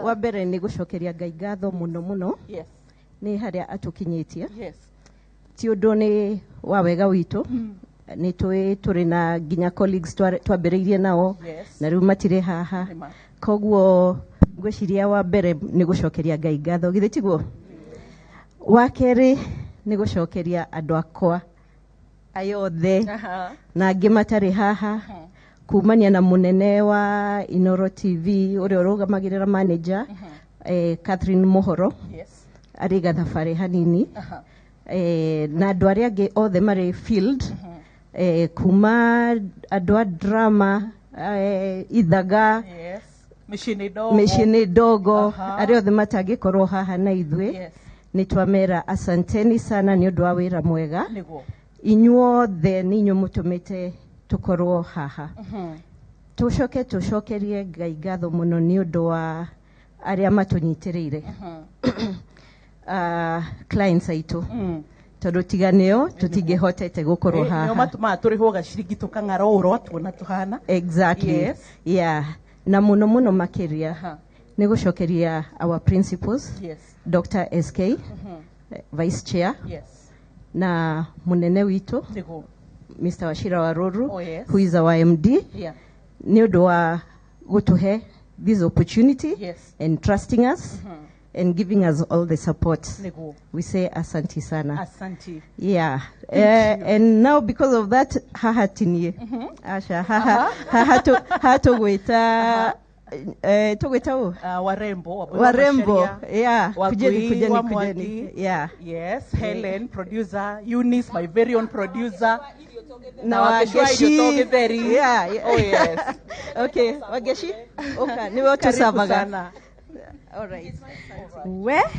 wa mbere nĩ gũcokeria Ngai ngatho mũno mũno. Yes. Nĩ harĩa atũkinyĩtie. Yes. Ti ũndũ nĩ wa wega witũ. Nĩ tũrĩ na nginya colleagues twambĩrĩirie nao. Yes. Na rĩu matirĩ haha. Koguo ngwĩciria wa mbere nĩ gũcokeria Ngai ngatho. Githĩ tiguo? Wa kerĩ nĩ gũcokeria andũ akwa ayothe na angĩ matarĩ haha. Kumania na munene wa iNooro TV ũrĩa ũrũgamagĩrĩra manager Catherine Mohoro. Yes. Arĩ gathabarĩ hanini. Na andũ arĩa angĩ othe marĩ field. Kuma andũ a drama, ithaga. Yes. Mĩciĩ ndogo arĩa othe matangĩkorwo haha na ithuĩ. Yes. Nĩ twamera asanteni sana nĩ ũndũ wa wĩra mwega. Nĩguo. Inyuothe nĩ inyuĩ mũtũmĩte tukorwo haha. Tucokerie Ngai ngatho mũno nĩ ũndũ wa arĩa matũnyitĩrĩire. Clients aitũ. Tondũ tiganĩo tũtingĩhotete gũkorwo haha. Nĩo matũmaga tũrĩhwo gaciringi tũkang'ara ũũ tuona tũhana. Exactly. Yes. Yeah. Na mũno mũno makĩria nĩ gũcokeria our principals. Yes. Dr. SK, Vice Chair. Yes. Na munene witũ. Nĩguo. Mr. Wachira Waruru, Oh, yes. who is our MD. Yeah. Nĩ ũndũ wa gũtũhe this opportunity. Yes. And trusting us and giving us all the support. Nĩguo. We say asanti sana. Asanti. Yeah. And now because of that, haha tinie. Asha, haha tugwita Warembo. Yeah. Kujeni. Yeah. Yes. Helen, producer. Eunice, my very own producer. Na Wageshi. Yeah. Oh, yes. Okay. Wageshi. Okay. Niwe tusavaga. All right. Where?